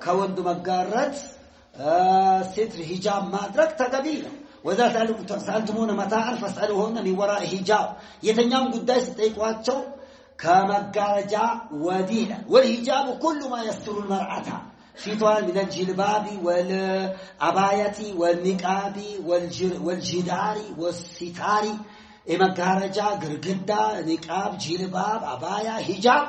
ከወንድ መጋረት ستر حجاب ማድረግ ተገቢ ነው وذا سألتمون متاعا فاسألوهن من وراء حجاب የተኛም ጉዳይ ሲጠይቋቸው ከመጋረጃ ወዲህ والحجاب كل ما يستر المرأة ፊቷን من الجلباب والعباية والنقاب والجدار والستار የመጋረጃ ግርግዳ ንቃብ ጅልባብ አባያ ሂጃብ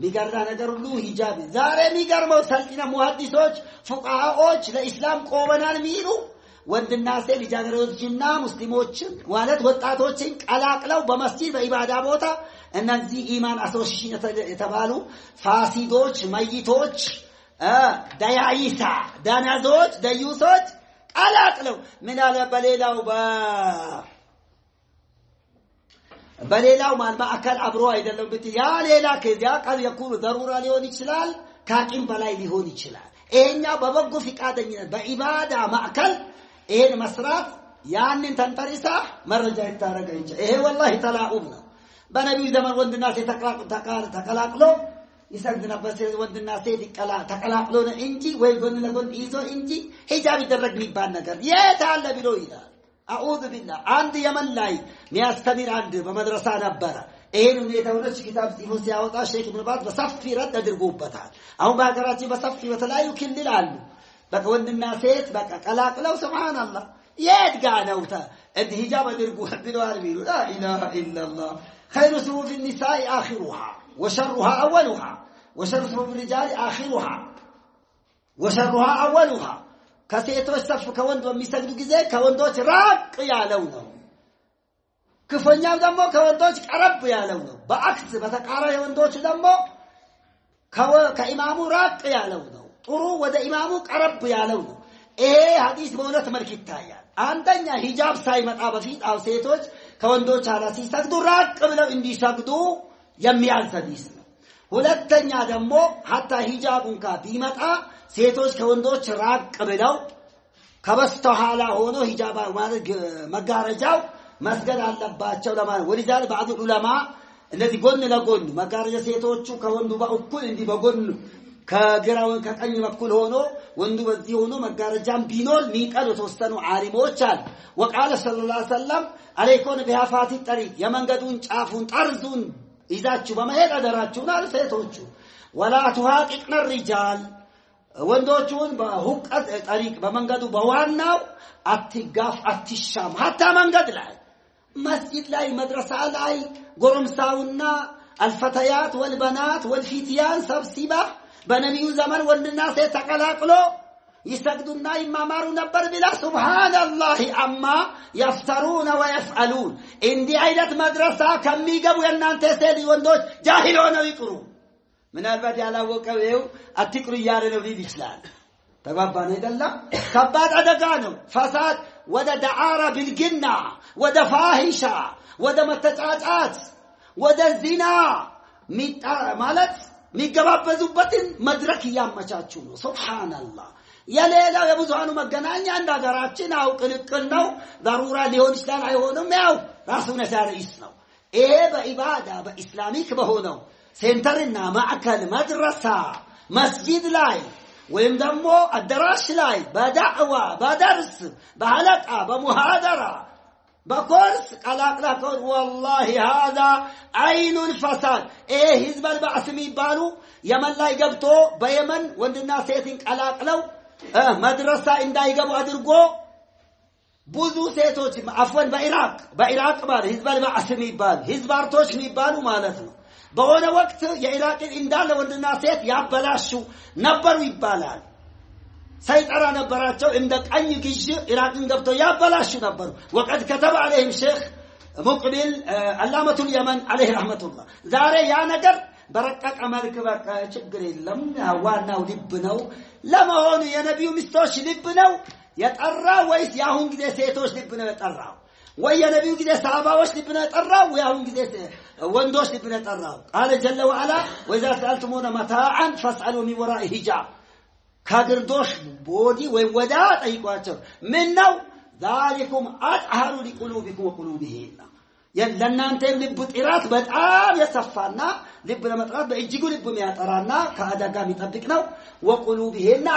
ሚገራ ነገር ሁሉ ሂጃብ ዛሬ ሚገርመው ሰልጥና ሙሐዲሶች ፉቃሃዎች ለኢስላም ቆመናል ሚሉ ወንድና ሴት ልጃገረዶችና ሙስሊሞችን ማለት ወጣቶችን ቀላቅለው በመስጂድ በኢባዳ ቦታ እነዚህ ኢማን አሶሲሽን የተባሉ ፋሲዶች መይቶች ዳያይሳ ዳናዞች ደዩሶች ቀላቅለው ምን አለ በሌላው ማዕከል አብሮ አይደለም ብት ያ ሌላ ከዚያ ቃል يكون ضروره ሊሆን ይችላል ካቂም በላይ ሊሆን ይችላል እኛ በበጎ ፍቃደኝነት በኢባዳ ማዕከል ይሄን መስራት ያንን ተንተሪሳ መረጃ ይታረጋ እንጂ ይሄ والله ተላኡብ ነው በነብዩ ዘመን ወንድና ሴት ተቀላቅሎ ይሰግድ ነበር ወንድና ሴት ተቀላቅሎ ነው እንጂ ወይ ጎን ለጎን ይዞ እንጂ ሂጃብ ይደረግ የሚባል ነገር የት አለ ብሎ ይላል أعوذ بالله عند يمن لاي مياستمر عند بمدرسة نبرة إيه نيتونش كتاب سيفو سياوطا شيخ ابن باز بصفي رد أدرقوبتها أو باقراتي بصفي وتلا يكل العلم بقى وند الناسيت بقى قلاق لو سبحان الله يدقى نوتا انت هجاب أدرقوه بالوالبين لا إله إلا الله خير سبوب النساء آخرها وشرها أولها وشر سبوب الرجال آخرها وشرها أولها ከሴቶች ሰፍ ከወንድ በሚሰግዱ ጊዜ ከወንዶች ራቅ ያለው ነው ክፈኛው ደግሞ ከወንዶች ቀረብ ያለው ነው በአክስ በተቃራኒ ወንዶች ደግሞ ከኢማሙ ራቅ ያለው ነው ጥሩ ወደ ኢማሙ ቀረብ ያለው ነው ይሄ ሐዲስ በሁለት መልክ ይታያል አንደኛ ሂጃብ ሳይመጣ በፊት አው ሴቶች ከወንዶች ኋላ ሲሰግዱ ራቅ ብለው እንዲሰግዱ የሚያዝ ሐዲስ ነው ሁለተኛ ደግሞ hatta ሂጃቡን ቢመጣ ሴቶች ከወንዶች ራቅ ብለው ከበስተኋላ ሆኖ ሂጃብ ማለት መጋረጃው መስገድ አለባቸው ለማለት ወዲዛል بعض العلماء እነዚህ ጎን ለጎን መጋረጃ ሴቶቹ ከወንዱ በእኩል እንዲ በጎን ከግራው ከቀኝ በኩል ሆኖ ወንዱ በዚህ ሆኖ መጋረጃም ቢኖር ሚቀር ተወሰኑ ዓሊሞች አሉ وقال صلى الله عليه وسلم عليكم بهافات الطريق የመንገዱን ጫፉን ጠርዙን ይዛችሁ በመሄድ አደራችሁና ሴቶቹ ولا تهاققن الرجال ወንዶቹን በሁቀት ጠሪቅ በመንገዱ በዋናው አትጋፍ አትሻም hatta መንገድ ላይ መስጊድ ላይ መድረሳ ላይ ጎረምሳውና الفتيات والبنات والفتيان ሰብስባ በነብዩ ዘመን ወንድና ሴት ተቀላቅሎ ይሰግዱና ይማማሩ ነበር ቢላ ሱብሃንአላህ አማ يفترون ويفعلون እንዲህ አይነት መድረሳ ከሚገቡ የናንተ ሴት ወንዶች ጃሂል ሆነው ይቅሩ ምናልባት ያላወቀው ይው አትቅሩ ያለ ነው ይችላል ተባባነ አይደለም ከባድ አደጋ ነው ፈሳድ ወደ ዳዓራ بالجنا ወደ ፋሂሻ ወደ መተጫጫት ወደ ዚና ማለት ሚገባበዙበትን መድረክ ያመቻቹ ነው ሱብሃንአላህ የሌላው የብዙሃኑ መገናኛ እንዳገራችን አውቅልቅል ነው ضروره ሊሆን ይችላል አይሆንም ያው ራሱን ያሳርይስ ነው ይሄ በኢባዳ በእስላሚክ በሆነው ሴንተርና ማዕከል መድረሳ መስጂድ ላይ ወይም ደግሞ አዳራሽ ላይ በዳዕዋ በደርስ በሐለቃ በሙሃደራ በኮርስ ቀላቅላከ والله هذا عين الفساد ايه ህዝብ البعث የሚባሉ የመን ላይ ገብቶ በየመን ወንድና ሴትን ቀላቅለው መድረሳ እንዳይገቡ አድርጎ ብዙ ሴቶች አፍወን በኢራቅ ማለት ህዝብ البعث የሚባሉ ህዝብ አርቶች የሚባሉ ማለት ነው በሆነ ወቅት የኢራቅን እንዳለ ወንድና ሴት ያበላሹ ነበሩ ይባላል ሳይጠራ ነበራቸው እንደ ቀኝ ግዥ ኢራቅን ገብተው ያበላሹ ነበሩ ወቀድ ከተበ عليهم شيخ مقبل علامه اليمن عليه رحمه الله ዛሬ ያ ነገር በረቀቀ መልክ በቃ ችግር የለም ዋናው ልብ ነው ለመሆኑ የነብዩ ሚስቶች ልብ ነው የጠራ ወይስ ያሁን ጊዜ ሴቶች ልብ ነው የጠራው ወይ የነብዩ ጊዜ ሰሃባዎች ልብ ነው የጠራው ያሁን ጊዜ ወንዶች ልብ ነው የጠራው قال جل وعلا واذا سالتمون متاعا فاسالوا من وراء حجاب ካድርዶሽ ቦዲ ወይ ወዳ ጠይቋቸው ምን ነው ذلكم اطهر لقلوبكم وقلوبهم ለእናንተ ልብ ጥራት በጣም የሰፋና ልብ ለመጥራት በእጅጉ ልብ የሚያጠራና ከአደጋ የሚጠብቅ ነው ወቁሉብሂና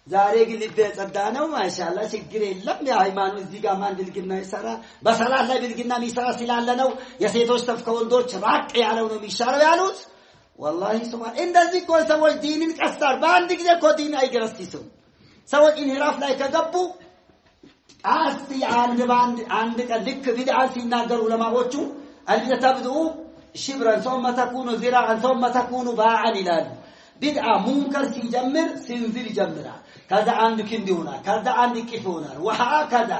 ዛሬ ግን ልብ የጸዳ ነው ማሻአላ ችግር የለም የሃይማኖት እዚህ ጋር ማን ብልግና ይሰራ በሰላት ላይ ብልግና የሚሰራ ስላለ ነው የሴቶች ተፍ ከወንዶች ራቅ ያለው ነው የሚሻለው ያሉት والله سبحان እንደዚህ እኮ ሰዎች ዲንን ቀስታር በአንድ ጊዜ እኮ ዲን አይገረስሱም ሰዎች ኢንሂራፍ ላይ ከገቡ አስቲ አንድ ቀን ልክ ቢድዓ ሲናገሩ ለማዎቹ አልተብዱ ሽብራን ثم تكون ذراعا ثم تكون باعا ይላሉ ቢድዓ ሙንከር ሲጀምር ሲንዝል ይጀምራል ከዛ አንድ ክንድ ይሆናል ከዛ አንድ ቅፍ ይሆናል ወሃከዛ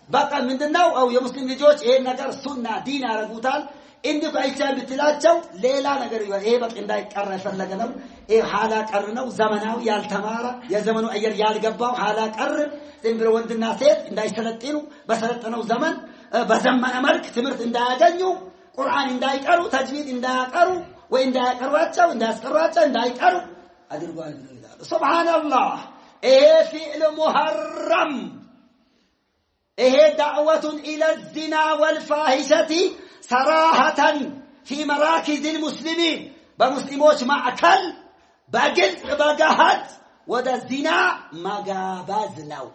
በቃ ምንድነው አው የሙስሊም ልጆች ይሄን ነገር ሱና ዲን ያረጉታል እንዴት አይቻል ብትላቸው ሌላ ነገር ይሄ በቃ እንዳይቀር ፈለገ ነው ይሄ ሐላ ቀር ነው ዘመናዊ ያልተማረ የዘመኑ አየር ያልገባው ሐላ ቀር ዝምብሎ ወንድና ሴት እንዳይሰለጥኑ በሰለጠነው ዘመን በዘመነ መልክ ትምህርት እንዳያገኙ ቁርአን እንዳይቀሩ ተጅዊድ እንዳያቀሩ ወይ እንዳያቀርባቸው እንዳያስቀሯቸው እንዳይቀሩ አድርጓል ይላል ሱብሃንአላህ ይሄ ፊዕል ሙሐረም ይሄ ዳዕወቱን ኢለ الزنا والفاحشه صراحة في مراكز المسلمين بمسلموش معكل بقلت بقهد وده الزنا مقابزناو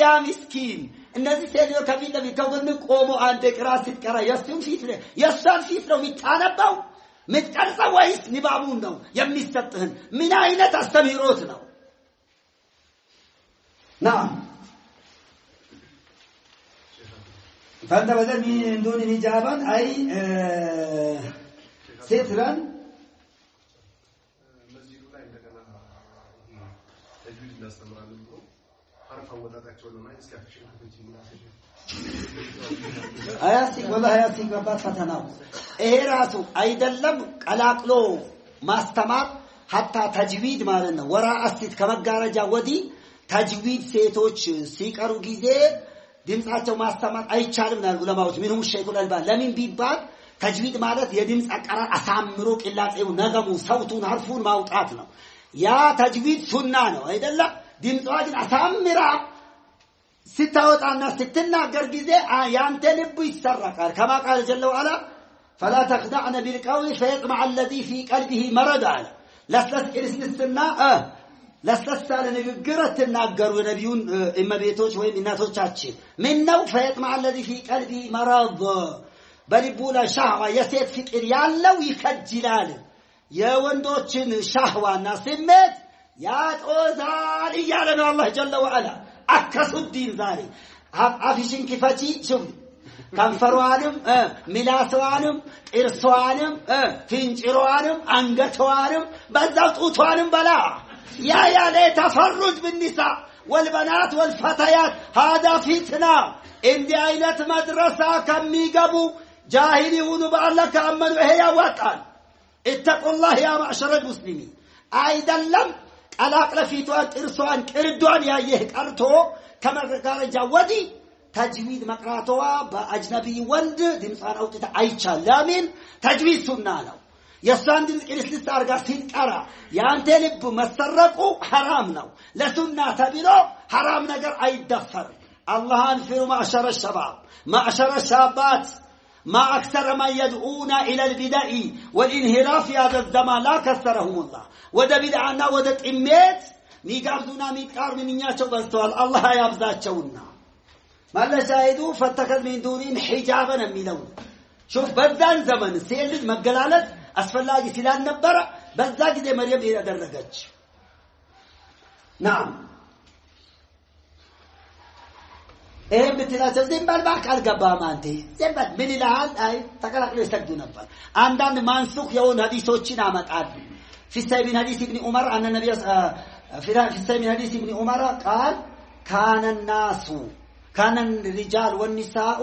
يا مسكين الناس سيديو كفيلة بيكوغنك قوموا عندك راسك كرا يسلم فيتره يسلم فيتره متعنبو متقرصة ويس نبابون نو يمني ستهن من أين تستميروتنا نعم فأنت بدل من دون حجابا أي سترا مسجد لا عندنا تجويد نستمر عليه حرف وضعته ولا ما يسكفش አያሲክ ወላሂ አያሲክ ባባት ፈተናው ይሄ ራሱ አይደለም ቀላቅሎ ማስተማር hatta ተጅዊድ ማለት ነው ወራ አስት ከመጋረጃ ወዲህ ተጅዊድ ሴቶች ሲቀሩ ጊዜ ድምጻቸው ማስተማር አይቻልም ነው ዑለማዎች ምንም ሸይኹል አልባን ለምን ቢባል ተጅዊድ ማለት የድምጽ አቀራር አሳምሮ ቅላጼው ነገሙ ሰውቱን ሐርፉን ማውጣት ነው ያ ተጅዊድ ሱና ነው አይደለም ድምጿ ግን አሳምራ ስታወጣና ስትናገር ጊዜ ያንተ ልብ ይሰረቃል كما قال جل وعلا فلا تخدعن بالقول فيطمع الذي في قلبه مرض على ለስለስ ክርስትና ለስለሳለ ንግግር ተናገሩ ነብዩን እመቤቶች ወይ እናቶቻችን ምን ነው فيطمع الذي في قلبه مرض በልቡ ላይ ሻህዋ የሴት ፍቅር ያለው ይከጅላል የወንዶችን ሻህዋና ስሜት ያጦዛል እያለ ነው አላህ ጀለ ወዐላ አከሱዲን ዛሬ አፍሽን ክፈቺ ሹም ከንፈሯንም ሚላስዋንም ጥርሷንም ፍንጭሯንም አንገቷንም በዛው ጡቷንም በላ ያ ለተፈሩጅ بالنساء والبنات والفتيات هذا فتنه እንዲ አይነት መድረሳ ከሚገቡ ጃሂል ይሁኑ በአላህ ካመኑ ይሄ ያዋጣል اتقوا الله يا معشر المسلمين አይደለም ቀላቅለ ፊቷን ጥርሷን ቅርዷን ያየህ ቀርቶ ከመጋረጃ ወዲህ ተጅዊድ መቅራቷ በአጅነቢ ወንድ ድምጿን አውጥታ አይቻል ለምን ተጅዊድ ሱና ነው የሷን ድምጽ ቅልስልስ አርጋ ሲቀራ ያንተ ልብ መሰረቁ حرام ነው ለሱና ተብሎ حرام ነገር አይደፈር አላህን ፍሩ ማዕሸረ الشباب معشر الشابات ما أكثر ما يدعون إلى البدع والانحراف في هذا الزمان لا كثرهم الله وده بدعنا وده إميت ميقابزونا ميقار منياتشو بستوال الله يابزاتشونا ما اللي شاهدوا فاتخذ من دونين حجابا ميلون شوف بدان زمن سيلد مقلالت أسفلاجي سلان نبرا بزاجي دي مريم إلى درجتش نعم ايه بتلاته زنبال باك አልገባም አንተ ዘንበል ምን ይላል አይ ተከላክሎ ይሰግዱ ነበር አንዳንድ ማንሱክ የሆኑ ሐዲሶችን አመጣሉ في سبيل حديث ابن عمر ان النبي في سبيل حديث ابن عمر قال كان الرجال والنساء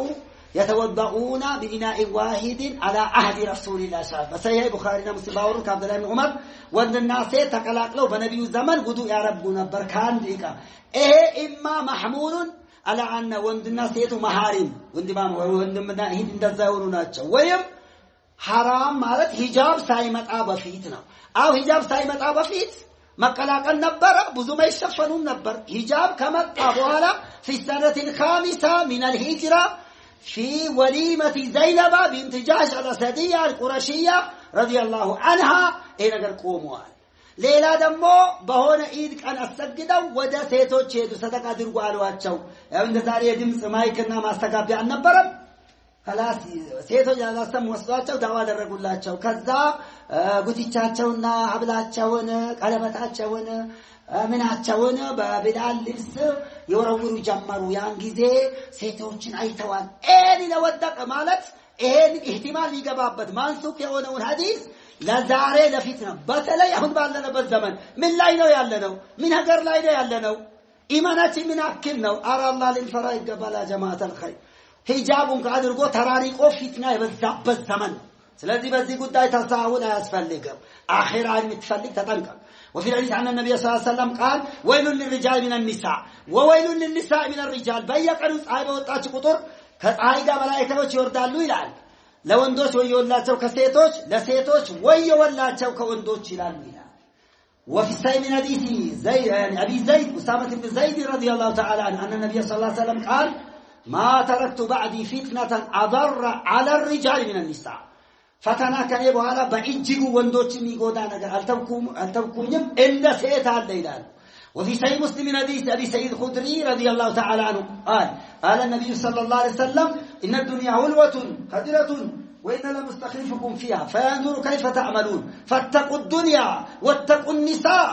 يتوضؤون بإناء واحد على عهد رسول الله صلى الله عليه وسلم صحيح البخاري ومسلم باورك عبد الله بن عمر وان الناس تقلاقلوا بنبي زمن وضوء يعربوا نبر كان ديكا ايه اما محمول على أن وندنا سيتو محارم وندما وندمنا هيد እንደዛውኑ ናቸው ወይም حرام ማለት ሂጃብ ሳይመጣ በፊት ነው አው ሂጃብ ሳይመጣ በፊት መቀላቀል ነበር ብዙ ማይሸፈኑም ነበር ሂጃብ ከመጣ በኋላ في السنة الخامسة من الهجرة في وليمة زينب بنت جحش الأسدية القرشية ረዲየላሁ ዐንሃ ይሄ ነገር ቆመዋል። ሌላ ደግሞ በሆነ ኢድ ቀን አሰግደው ወደ ሴቶች ሄዱ ሰደቃ አድርጉ አሏቸው። ያው እንደ ዛሬ የድምጽ ማይክና ማስተጋቢያ አልነበረም። خلاص ሴቶች ያላሰሙ ወስዷቸው ዳዋ አደረጉላቸው። ከዛ ጉትቻቸውና ሀብላቸውን ቀለበታቸውን ምናቸውን በቢላል ልብስ ይወረውሩ ጀመሩ። ያን ጊዜ ሴቶችን አይተዋል። ኤኒ ለወደቀ ማለት ይሄን ኢህቲማል ሊገባበት ማንሱክ የሆነውን ሐዲስ ለዛሬ ለፊትና በተለይ አሁን ባለንበት ዘመን ምን ላይ ነው ያለነው? ምን ሀገር ላይ ነው ያለነው? ኢማናችን ምን አክል ነው? አረ አላህ ልንፈራ ይገባል። ጀማዓተል ኸይር ሂጃቡን አድርጎ ተራሪቆ ፊትና የበዛበት ዘመን ነው። ስለዚህ በዚህ ጉዳይ ተሳሁን አያስፈልግም። አኺራን የምትፈልግ ተጠንቀቅ። وفي الحديث عن النبي صلى الله عليه وسلم قال ويل للرجال من النساء وويل للنساء من الرجال በየቀኑ ፀሐይ በወጣች ቁጥር ከፀሐይ ጋር መላእክቶች ይወርዳሉ ይላል። ለወንዶች ወዮላቸው ከሴቶች ለሴቶች ወዮላቸው ከወንዶች ይላል ይላል። وفي الصحيح من حديث زيد ابي زيد اسامه بن زيد رضي الله تعالى عنه ان النبي صلى الله عليه وسلم قال ما تركت بعدي فتنه اضر على الرجال من النساء ፈተና ከኔ በኋላ በእጅጉ ወንዶችን ይጎዳ ነገር አልተውኩኝም እንደ ሴት አለ ይላል። وفي صحيح مسلم من حديث ابي سعيد الخدري رضي الله تعالى عنه قال النبي صلى الله عليه وسلم ان الدنيا حلوه خضره وان لمستخلفكم فيها فانظروا كيف تعملون فاتقوا الدنيا واتقوا النساء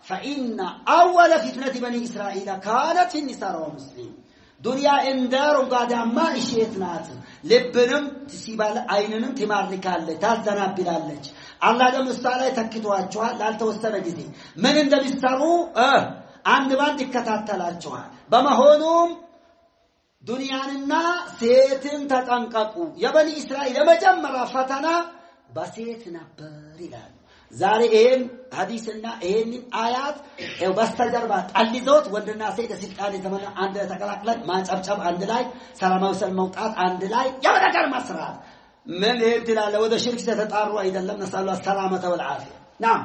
فان اول فتنه بني اسرائيل كانت النساء والمسلمين ዱንያ እንደሩም ጋዳማ እሺት ናት። ልብንም ትሲባል አይንንም ትማርካለች ታዘናብላለች። አላህ ደግሞ እሷ ላይ ተክቷቸዋል ላልተወሰነ ጊዜ ምን እንደሚሰሩ አንድ ባንድ ይከታተላቸዋል። በመሆኑም ዱንያንና ሴትን ተጠንቀቁ። የበኒ እስራኤል የመጀመሪያ ፈተና በሴት ነበር ይላል። ዛሬ ይሄን ሐዲስና ይሄን አያት በስተጀርባ ጣልይዞት ወንድና ሴት ስልጣን ዘመን አንድ ተቀላቅለን ማጨብጨብ አንድ ላይ ሰላማዊ ሰልፍ መውጣት አንድ ላይ ያበረከር መስራት ምን ይላል? ወደ ሽርክ ተጣሩ አይደለም። ነሳሉ ሰላመተ ወልዓፊያ ናም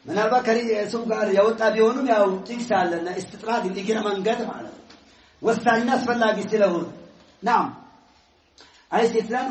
ምናልባት ከሱ ጋር ያወጣ ቢሆንም ያው ጥቅስ አለና استطراد ሊግረ መንገድ ማለት ነው ወሳኝና አስፈላጊ ስለሆነ ናም አይስተላን